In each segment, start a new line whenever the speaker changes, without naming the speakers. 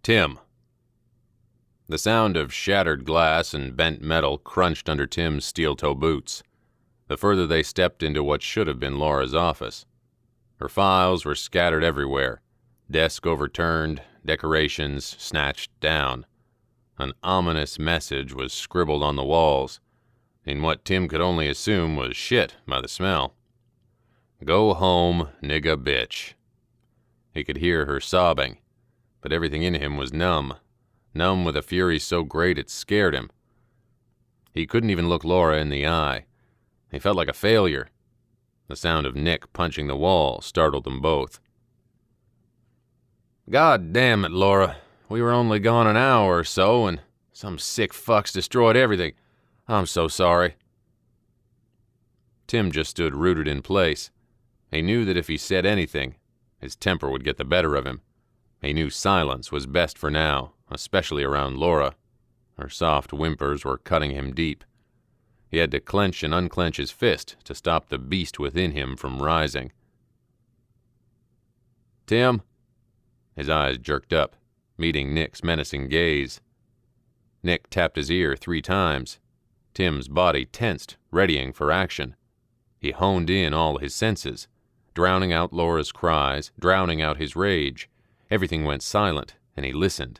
Tim. The sound of shattered glass and bent metal crunched under Tim's steel-toe boots, the further they stepped into what should have been Laura's office. Her files were scattered everywhere, desk overturned, decorations snatched down. An ominous message was scribbled on the walls, in what Tim could only assume was shit by the smell. Go home, nigga bitch. He could hear her sobbing, but everything in him was numb with a fury so great it scared him. He couldn't even look Laura in the eye. He felt like a failure. The sound of Nick punching the wall startled them both. God damn it, Laura. We were only gone an hour or so, and some sick fucks destroyed everything. I'm so sorry. Tim just stood rooted in place. He knew that if he said anything, his temper would get the better of him. He knew silence was best for now, especially around Laura. Her soft whimpers were cutting him deep. He had to clench and unclench his fist to stop the beast within him from rising. Tim? His eyes jerked up, meeting Nick's menacing gaze. Nick tapped his ear 3 times. Tim's body tensed, readying for action. He honed in all his senses, drowning out Laura's cries, drowning out his rage. Everything went silent, and he listened.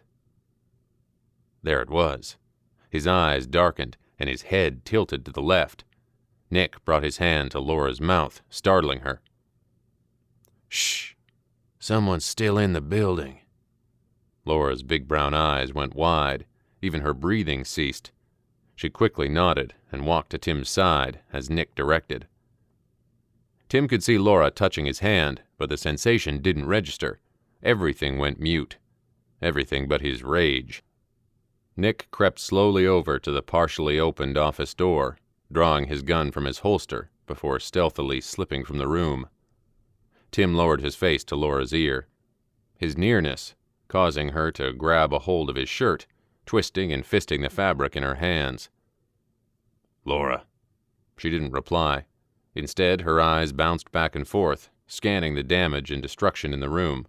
There it was. His eyes darkened, and his head tilted to the left. Nick brought his hand to Laura's mouth, startling her. Shh! Someone's still in the building. Laura's big brown eyes went wide. Even her breathing ceased. She quickly nodded and walked to Tim's side as Nick directed. Tim could see Laura touching his hand, but the sensation didn't register. Everything went mute. Everything but his rage. Nick crept slowly over to the partially opened office door, drawing his gun from his holster before stealthily slipping from the room. Tim lowered his face to Laura's ear, his nearness causing her to grab a hold of his shirt, twisting and fisting the fabric in her hands. Laura. She didn't reply. Instead, her eyes bounced back and forth, scanning the damage and destruction in the room.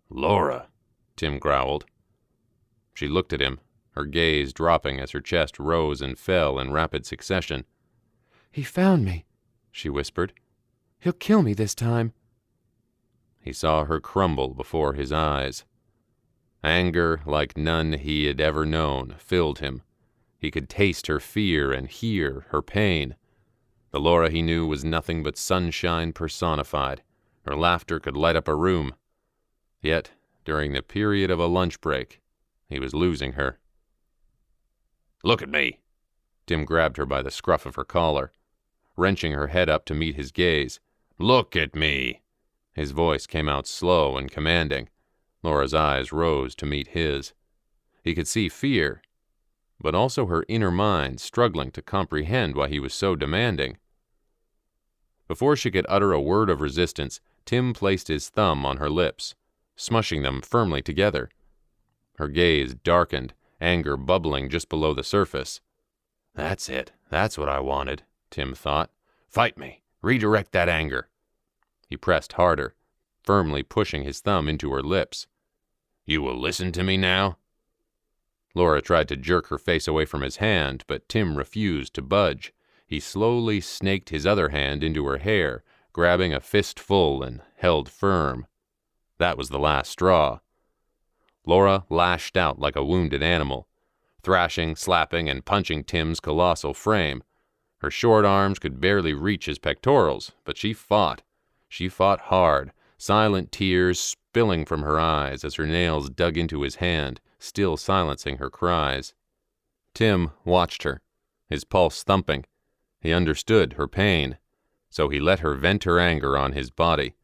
Laura, Tim growled. She looked at him, her gaze dropping as her chest rose and fell in rapid succession.
He found me, she whispered. He'll kill me this time.
He saw her crumble before his eyes. Anger like none he had ever known filled him. He could taste her fear and hear her pain. The Laura he knew was nothing but sunshine personified. Her laughter could light up a room. Yet, during the period of a lunch break, he was losing her. Look at me. Tim grabbed her by the scruff of her collar, wrenching her head up to meet his gaze. Look at me. His voice came out slow and commanding. Laura's eyes rose to meet his. He could see fear, but also her inner mind struggling to comprehend why he was so demanding. Before she could utter a word of resistance, Tim placed his thumb on her lips, smushing them firmly together. Her gaze darkened, anger bubbling just below the surface. That's it. That's what I wanted, Tim thought. Fight me. Redirect that anger. He pressed harder, firmly pushing his thumb into her lips. You will listen to me now? Laura tried to jerk her face away from his hand, but Tim refused to budge. He slowly snaked his other hand into her hair, grabbing a fistful and held firm. That was the last straw. Laura lashed out like a wounded animal, thrashing, slapping, and punching Tim's colossal frame. Her short arms could barely reach his pectorals, but she fought. She fought hard, silent tears spilling from her eyes as her nails dug into his hand, still silencing her cries. Tim watched her, his pulse thumping. He understood her pain, so he let her vent her anger on his body.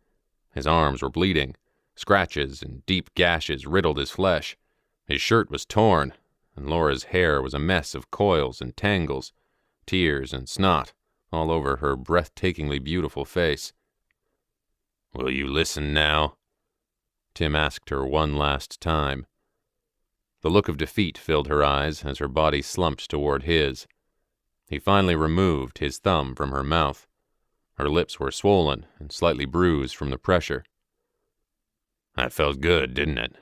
His arms were bleeding. Scratches and deep gashes riddled his flesh. His shirt was torn, and Laura's hair was a mess of coils and tangles, tears and snot all over her breathtakingly beautiful face. Will you listen now? Tim asked her one last time. The look of defeat filled her eyes as her body slumped toward his. He finally removed his thumb from her mouth. Her lips were swollen and slightly bruised from the pressure. That felt good, didn't it?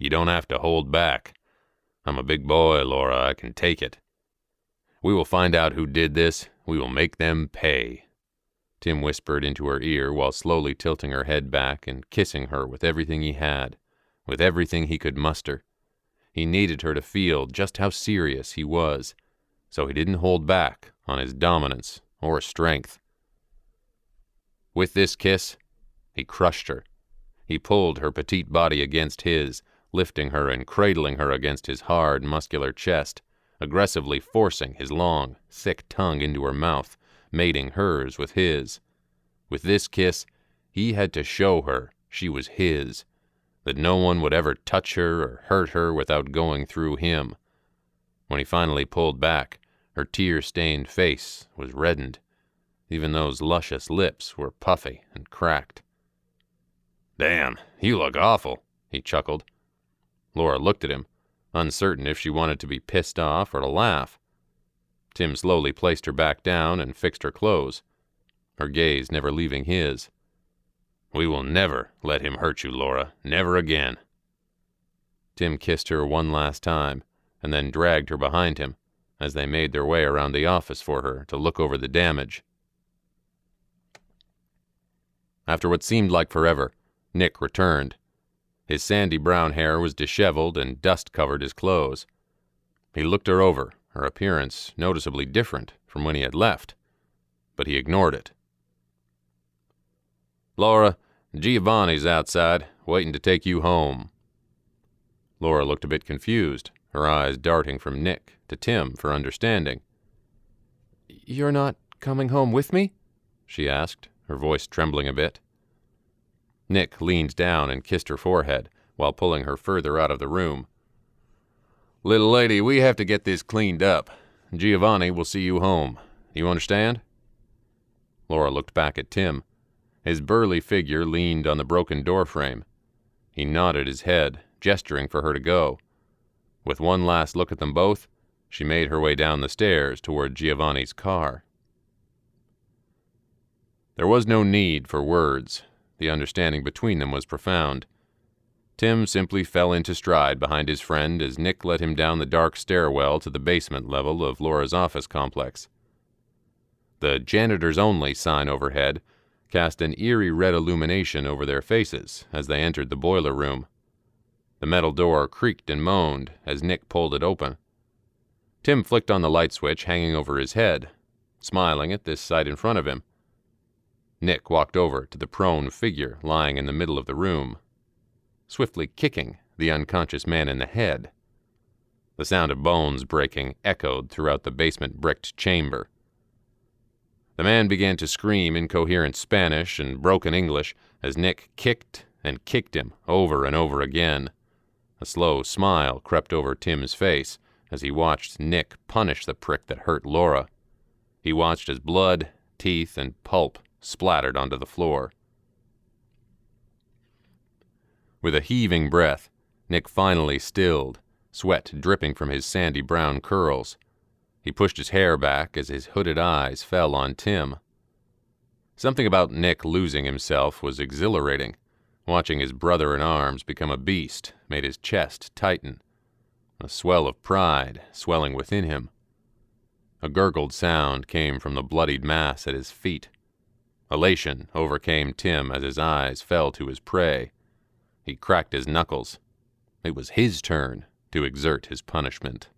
You don't have to hold back. I'm a big boy, Laura. I can take it. We will find out who did this. We will make them pay. Tim whispered into her ear while slowly tilting her head back and kissing her with everything he had, with everything he could muster. He needed her to feel just how serious he was, so he didn't hold back on his dominance or strength. With this kiss, he crushed her. He pulled her petite body against his, lifting her and cradling her against his hard, muscular chest, aggressively forcing his long, thick tongue into her mouth, mating hers with his. With this kiss, he had to show her she was his, that no one would ever touch her or hurt her without going through him. When he finally pulled back, her tear-stained face was reddened. Even those luscious lips were puffy and cracked. "Damn, you look awful," he chuckled. Laura looked at him, uncertain if she wanted to be pissed off or to laugh. Tim slowly placed her back down and fixed her clothes, her gaze never leaving his. "We will never let him hurt you, Laura. Never again." Tim kissed her one last time, and then dragged her behind him as they made their way around the office for her to look over the damage. After what seemed like forever, Nick returned. His sandy brown hair was disheveled and dust covered his clothes. He looked her over, her appearance noticeably different from when he had left, but he ignored it. "Laura, Giovanni's outside, waiting to take you home." Laura looked a bit confused, her eyes darting from Nick to Tim for understanding.
"You're not coming home with me?"
she asked, her voice trembling a bit. Nick leaned down and kissed her forehead while pulling her further out of the room. "Little lady, we have to get this cleaned up. Giovanni will see you home. You understand?" Laura looked back at Tim. His burly figure leaned on the broken doorframe. He nodded his head, gesturing for her to go. With one last look at them both, she made her way down the stairs toward Giovanni's car. There was no need for words. The understanding between them was profound. Tim simply fell into stride behind his friend as Nick led him down the dark stairwell to the basement level of Laura's office complex. The janitor's only sign overhead cast an eerie red illumination over their faces as they entered the boiler room. The metal door creaked and moaned as Nick pulled it open. Tim flicked on the light switch hanging over his head, smiling at this sight in front of him. Nick walked over to the prone figure lying in the middle of the room, swiftly kicking the unconscious man in the head. The sound of bones breaking echoed throughout the basement-bricked chamber. The man began to scream incoherent Spanish and broken English as Nick kicked and kicked him over and over again. A slow smile crept over Tim's face as he watched Nick punish the prick that hurt Laura. He watched as blood, teeth, and pulp splattered onto the floor. With a heaving breath, Nick finally stilled, sweat dripping from his sandy brown curls. He pushed his hair back as his hooded eyes fell on Tim. Something about Nick losing himself was exhilarating. Watching his brother in arms become a beast made his chest tighten, a swell of pride swelling within him. A gurgled sound came from the bloodied mass at his feet. Elation overcame Tim as his eyes fell to his prey. He cracked his knuckles. It was his turn to exert his punishment.